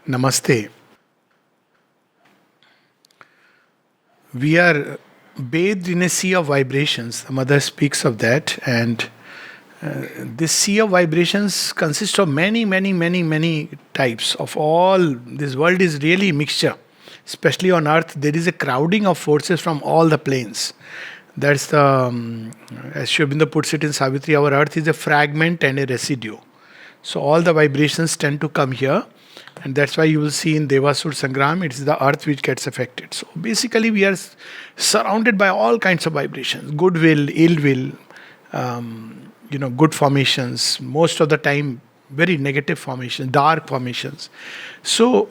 Namaste. We are bathed in a sea of vibrations. The mother speaks of that, and this sea of vibrations consists of many types of all. This world is really mixture. Especially on earth, there is a crowding of forces from all the planes. That's the, as Sri Aurobindo puts it in Savitri, our earth is a fragment and a residue. So all the vibrations tend to come here, and that's why you will see in Devasur Sangram, it is the earth which gets affected. So basically, we are surrounded by all kinds of vibrations: goodwill, ill will, good formations. Most of the time, very negative formations, dark formations. So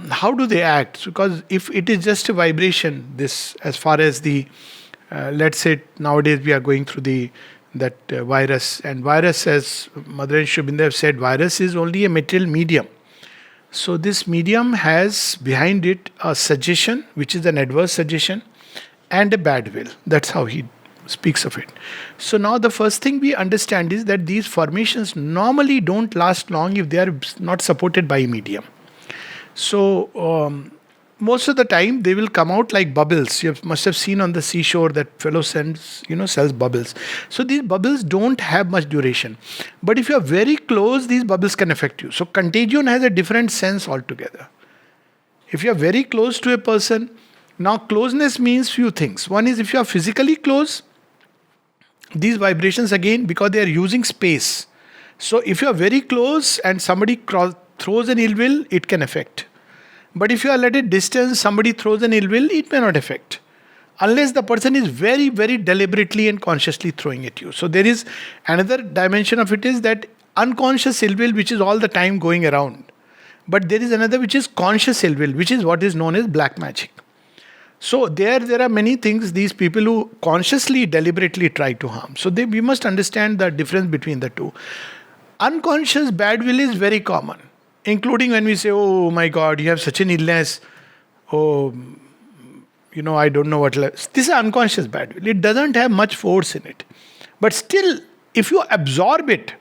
how do they act? Because if it is just a vibration, this as far as the let's say nowadays we are going through the that virus, and virus, as Mother and Sri Aurobindo have said, virus is only a material medium. So this medium has behind it a suggestion, which is an adverse suggestion, and a bad will. That's how he speaks of it. So now the first thing we understand is that these formations normally don't last long if they are not supported by a medium. So most of the time they will come out like bubbles. Must have seen on the seashore that fellow sells bubbles. So these bubbles don't have much duration. But if you are very close, these bubbles can affect you. So contagion has a different sense altogether. If you are very close to a person, now closeness means few things. One is if you are physically close, these vibrations again, because they are using space. So if you are very close and somebody throws an ill will, it can affect. But if you are at a distance, somebody throws an ill will, it may not affect. Unless the person is very deliberately and consciously throwing at you. So there is another dimension of it, is that unconscious ill will, which is all the time going around. But there is another which is conscious ill will, which is what is known as black magic. So there are many things, these people who consciously, deliberately try to harm. So we must understand the difference between the two. Unconscious bad will is very common. Including when we say, oh my God, you have such an illness. Oh, I don't know what. This is unconscious bad will. It doesn't have much force in it. But still, if you absorb it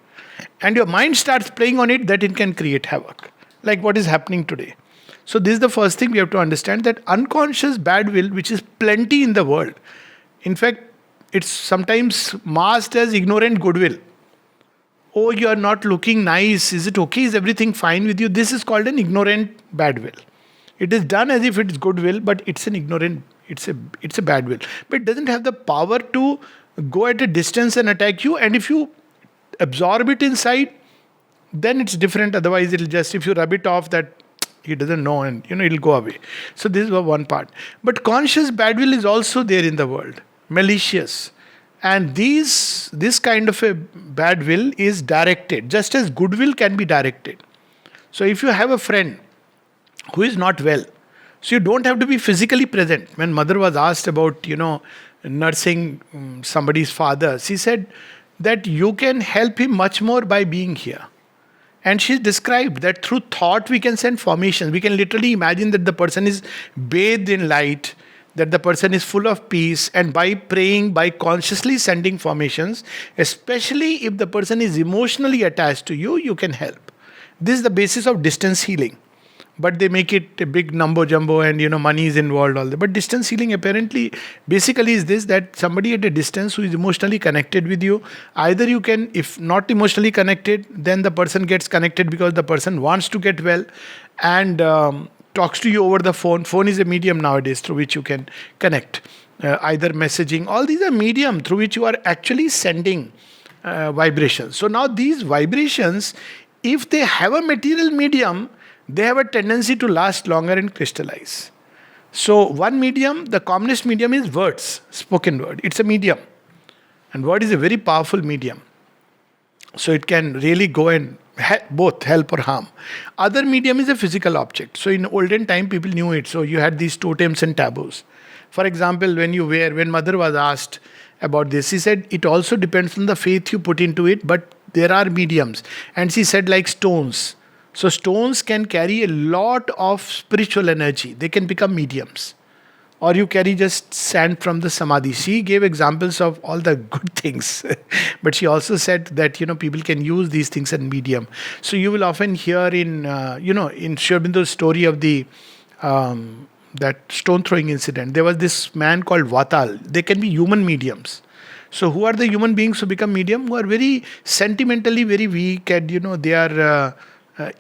and your mind starts playing on it, that it can create havoc. Like what is happening today. So this is the first thing we have to understand, that unconscious bad will, which is plenty in the world. In fact, it's sometimes masked as ignorant goodwill. Oh, you are not looking nice. Is it okay? Is everything fine with you? This is called an ignorant bad will. It is done as if it is goodwill, but it's an ignorant, it's a bad will. But it doesn't have the power to go at a distance and attack you. And if you absorb it inside, then it's different. Otherwise, it'll just, if you rub it off, that he doesn't know, and it'll go away. So this is one part. But conscious bad will is also there in the world. Malicious. And this kind of a bad will is directed, just as goodwill can be directed. So if you have a friend who is not well, so you don't have to be physically present. When Mother was asked about, nursing somebody's father, she said that you can help him much more by being here. And she described that through thought we can send formations. We can literally imagine that the person is bathed in light, that the person is full of peace, and by praying, by consciously sending formations, especially if the person is emotionally attached to you, you can help. This is the basis of distance healing. But they make it a big number jumbo, and money is involved, all that. But distance healing apparently basically is this, that somebody at a distance who is emotionally connected with you, either you can, if not emotionally connected, then the person gets connected because the person wants to get well, and talks to you over the phone. Phone is a medium nowadays through which you can connect. Either messaging. All these are medium through which you are actually sending vibrations. So now these vibrations, if they have a material medium, they have a tendency to last longer and crystallize. So one medium, the commonest medium is words, spoken word. It's a medium. And word is a very powerful medium. So it can really go and both help or harm. Other medium is a physical object. So in olden time, people knew it. So you had these totems and taboos. For example, when Mother was asked about this, she said, it also depends on the faith you put into it, but there are mediums. And she said, like stones. So stones can carry a lot of spiritual energy. They can become mediums. or you carry just sand from the samadhi. She gave examples of all the good things, but she also said that people can use these things as medium. So you will often hear in Sri Aurobindo's story of the that stone throwing incident. There was this man called Vatal. They can be human mediums. So who are the human beings who become medium? Who are very sentimentally very weak, and they are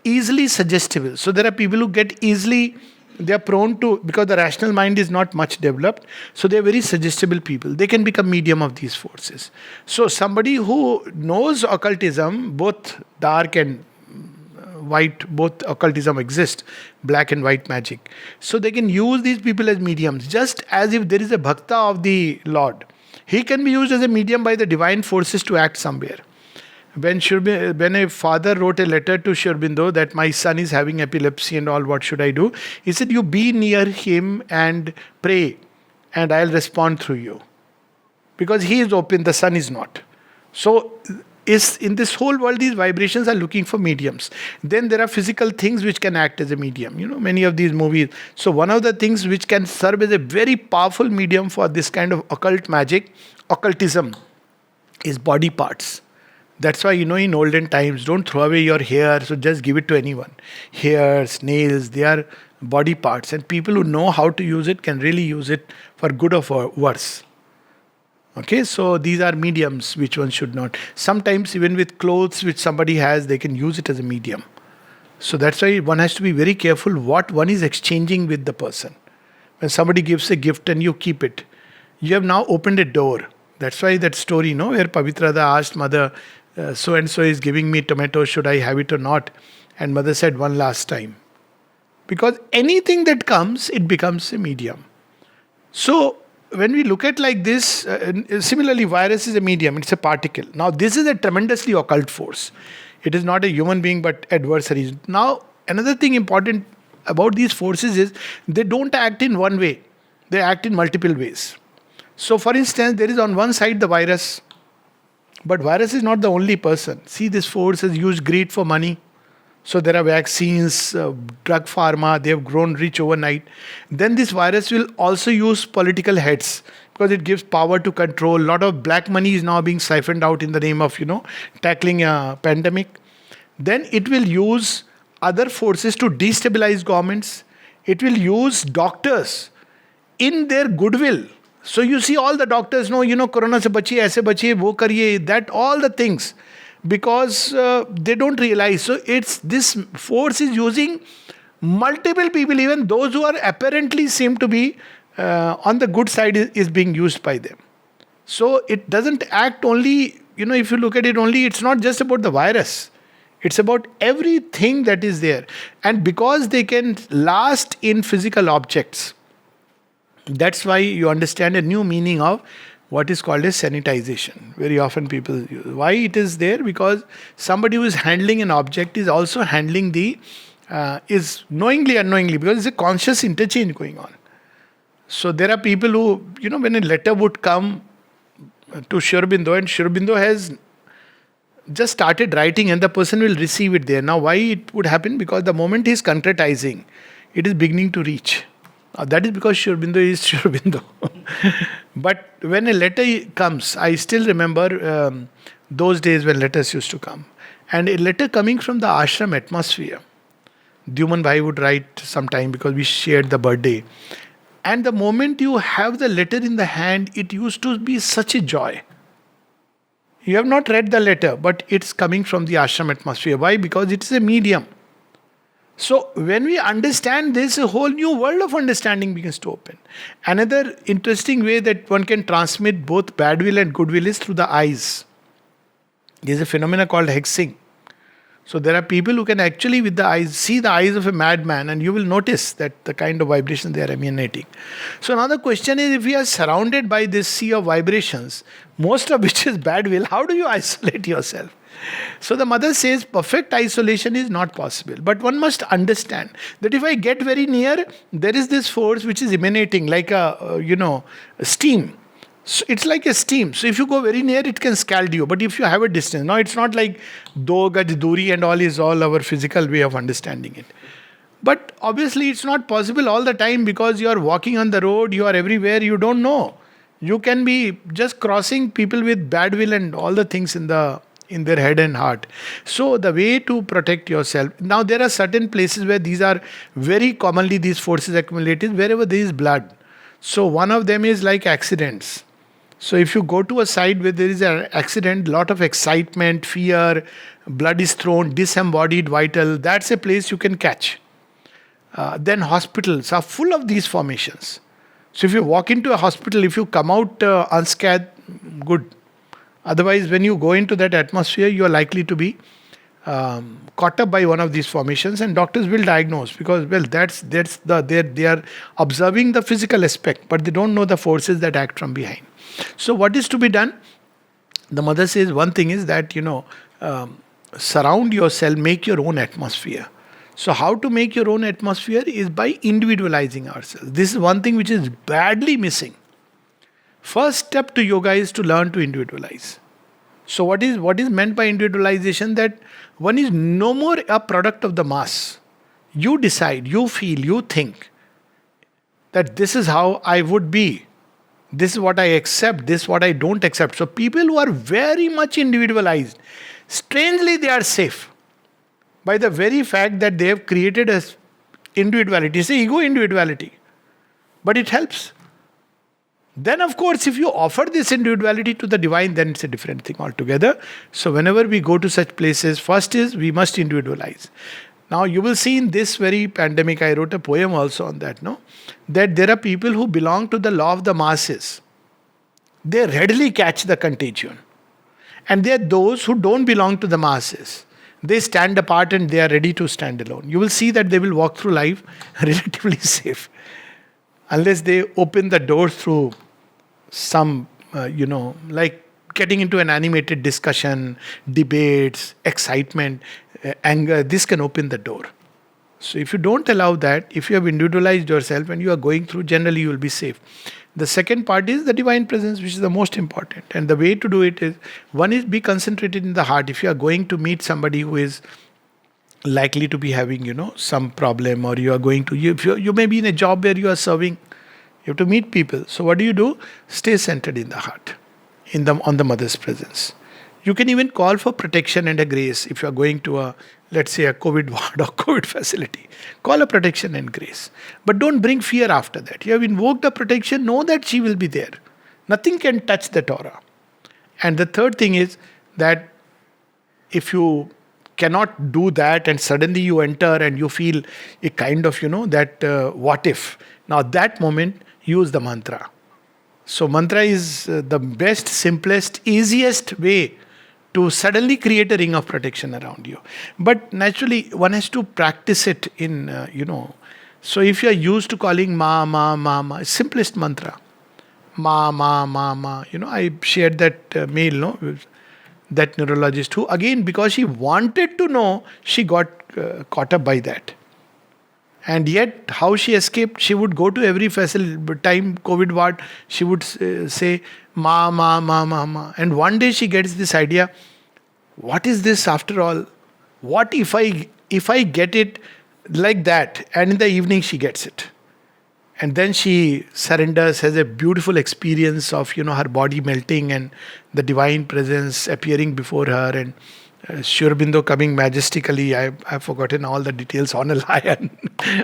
easily suggestible. So there are people who get easily, they are prone to, because the rational mind is not much developed, so they are very suggestible people. They can become medium of these forces. So somebody who knows occultism, both dark and white, both occultism exists, black and white magic. So they can use these people as mediums, just as if there is a bhakta of the Lord. He can be used as a medium by the divine forces to act somewhere. When a father wrote a letter to Sri Aurobindo that my son is having epilepsy and all, what should I do? He said, you be near him and pray, and I'll respond through you. Because he is open, the son is not. So, in this whole world, these vibrations are looking for mediums. Then there are physical things which can act as a medium. Many of these movies. So one of the things which can serve as a very powerful medium for this kind of occult magic, occultism, is body parts. That's why, in olden times, don't throw away your hair, so just give it to anyone. Hairs, nails, they are body parts. And people who know how to use it can really use it for good or for worse. Okay, so these are mediums which one should not. Sometimes even with clothes which somebody has, they can use it as a medium. So that's why one has to be very careful what one is exchanging with the person. When somebody gives a gift and you keep it, you have now opened a door. That's why that story, where Pavitrada asked mother, so-and-so is giving me tomato, should I have it or not? And mother said, one last time. Because anything that comes, it becomes a medium. So, when we look at like this, similarly, virus is a medium, it's a particle. Now, this is a tremendously occult force. It is not a human being, but adversaries. Now, another thing important about these forces is they don't act in one way. They act in multiple ways. So, for instance, there is on one side the virus, but virus is not the only person. See, this force has used greed for money. So there are vaccines, drug pharma, they have grown rich overnight. Then this virus will also use political heads because it gives power to control. A lot of black money is now being siphoned out in the name of, tackling a pandemic. Then it will use other forces to destabilize governments. It will use doctors in their goodwill. So you see all the doctors know, corona se bachiye, aise bachiye, wo kariye, that all the things. Because they don't realize. So this force is using multiple people, even those who are apparently seem to be on the good side is being used by them. So it doesn't act only, if you look at it only, it's not just about the virus. It's about everything that is there. And because they can last in physical objects, that's why you understand a new meaning of what is called as sanitization. Very often people use. Why it is there? Because somebody who is handling an object is also handling is knowingly, unknowingly, because it's a conscious interchange going on. So there are people who, when a letter would come to Sri Aurobindo, and Sri Aurobindo has just started writing and the person will receive it there. Now why it would happen? Because the moment he is concretizing, it is beginning to reach. That is because Sri Aurobindo is Sri Aurobindo. But when a letter comes, I still remember those days when letters used to come. And a letter coming from the ashram atmosphere. Dyuman Bhai would write sometime because we shared the birthday. And the moment you have the letter in the hand, it used to be such a joy. You have not read the letter, but it's coming from the ashram atmosphere. Why? Because it is a medium. So when we understand this, a whole new world of understanding begins to open. Another interesting way that one can transmit both bad will and good will is through the eyes. There is a phenomenon called hexing. So there are people who can actually with the eyes see the eyes of a madman, and you will notice that the kind of vibration they are emanating. So another question is, if we are surrounded by this sea of vibrations, most of which is bad will, how do you isolate yourself? So the mother says perfect isolation is not possible. But one must understand that if I get very near, there is this force which is emanating like a steam. So it's like a steam. So if you go very near, it can scald you. But if you have a distance, now it's not like do gaj duri and all is all our physical way of understanding it. But obviously, it's not possible all the time because you are walking on the road, you are everywhere, you don't know. You can be just crossing people with bad will and all the things in their head and heart. So the way to protect yourself. Now there are certain places where these are very commonly these forces accumulated wherever there is blood. So one of them is like accidents. So if you go to a site where there is an accident, lot of excitement, fear, blood is thrown, disembodied vital, that's a place you can catch. Then hospitals are full of these formations. So if you walk into a hospital, if you come out unscathed, good. Otherwise, when you go into that atmosphere, you are likely to be caught up by one of these formations, and doctors will diagnose because well, that's the they are observing the physical aspect, but they don't know the forces that act from behind. So what is to be done? The mother says one thing is that surround yourself, make your own atmosphere. So, how to make your own atmosphere is by individualizing ourselves. This is one thing which is badly missing. First step to yoga is to learn to individualize. So, what is meant by individualization? That one is no more a product of the mass. You decide, you feel, you think that this is how I would be. This is what I accept, this is what I don't accept. So, people who are very much individualized, strangely, they are safe by the very fact that they have created a individuality. It's ego individuality. But it helps. Then, of course, if you offer this individuality to the divine, then it's a different thing altogether. So, whenever we go to such places, first is we must individualize. Now, you will see in this very pandemic, I wrote a poem also on that, no? That there are people who belong to the law of the masses. They readily catch the contagion. And there are those who don't belong to the masses. They stand apart and they are ready to stand alone. You will see that they will walk through life relatively safe. Unless they open the door through some, like getting into an animated discussion, debates, excitement, anger, this can open the door. So if you don't allow that, if you have individualized yourself and you are going through, generally you will be safe. The second part is the divine presence, which is the most important. And the way to do it is, one is be concentrated in the heart. If you are going to meet somebody who is likely to be having, some problem, or you are going to, you may be in a job where you are serving, you have to meet people. So what do? Stay centered in the heart, on the mother's presence. You can even call for protection and a grace if you are going to let's say a COVID ward or COVID facility. Call a protection and grace. But don't bring fear after that. You have invoked a protection, know that she will be there. Nothing can touch that aura. And the third thing is that if you cannot do that and suddenly you enter and you feel a kind of, that what if. Now that moment, use the mantra. So mantra is the best, simplest, easiest way to suddenly create a ring of protection around you. But naturally, one has to practice it in, So if you are used to calling ma, ma, ma, ma, simplest mantra. Ma, ma, ma, ma. I shared that mail, no? With that neurologist who, again, because she wanted to know, she got caught up by that. And yet, how she escaped, she would go to every time COVID ward, she would say, ma, ma, ma, ma, ma. And one day she gets this idea, what is this after all? What if I get it like that? And in the evening she gets it. And then she surrenders, has a beautiful experience of, her body melting and the divine presence appearing before her, and Sri Aurobindo coming majestically. I've forgotten all the details, on a lion,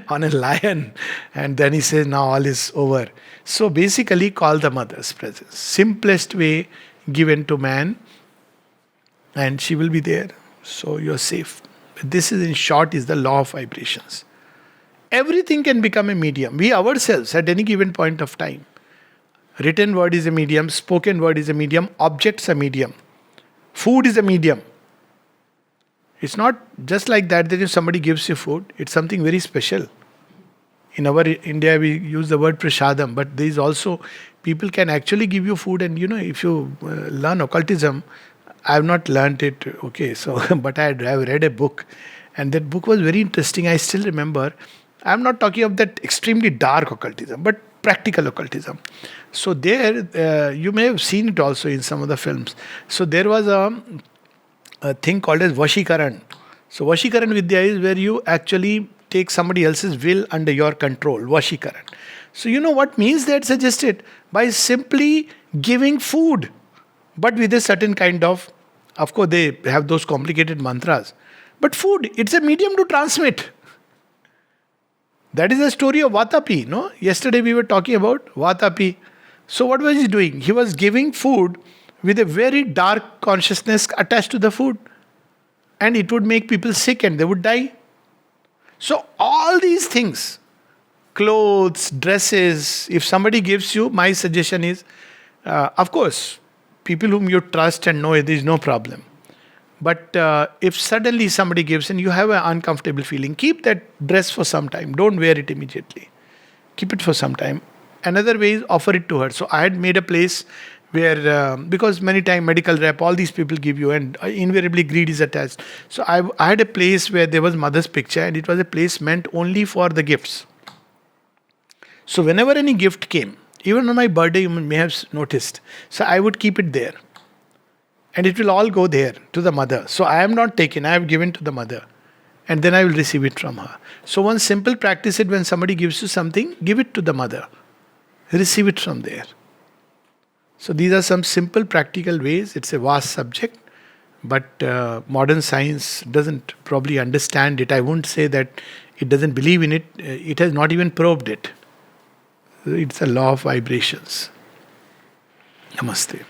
on a lion. And then he says, now all is over. So basically, call the mother's presence. Simplest way given to man, and she will be there. So you're safe. This is, in short, is the law of vibrations. Everything can become a medium. We ourselves, at any given point of time. Written word is a medium, spoken word is a medium, objects a medium. Food is a medium. It's not just like that if somebody gives you food, it's something very special. In our India, we use the word prasadam, but there is also, people can actually give you food, and if you learn occultism, I have not learnt it, okay, so, but I have read a book, and that book was very interesting. I still remember. I'm not talking of that extremely dark occultism, but practical occultism. So there, you may have seen it also in some of the films. So there was a thing called as Vashikaran. So Vashikaran Vidya is where you actually take somebody else's will under your control, Vashikaran. So you know what means that suggested? By simply giving food, but with a certain kind of course they have those complicated mantras. But food, it's a medium to transmit. That is the story of Vatapi, no? Yesterday we were talking about Vatapi. So what was he doing? He was giving food with a very dark consciousness attached to the food. And it would make people sick and they would die. So all these things, clothes, dresses, if somebody gives you, my suggestion is, of course, people whom you trust and know, there is no problem. But if suddenly somebody gives and you have an uncomfortable feeling, keep that dress for some time. Don't wear it immediately. Keep it for some time. Another way is offer it to her. So I had made a place where, because many times medical rep, all these people give you, and invariably greed is attached. So I had a place where there was mother's picture, and it was a place meant only for the gifts. So whenever any gift came, even on my birthday, you may have noticed, so I would keep it there. And it will all go there to the mother. So I am not taken, I have given to the mother. And then I will receive it from her. So one simple practice is when somebody gives you something, give it to the mother. Receive it from there. So these are some simple practical ways. It's a vast subject. But modern science doesn't probably understand it. I won't say that it doesn't believe in it. It has not even probed it. It's a law of vibrations. Namaste.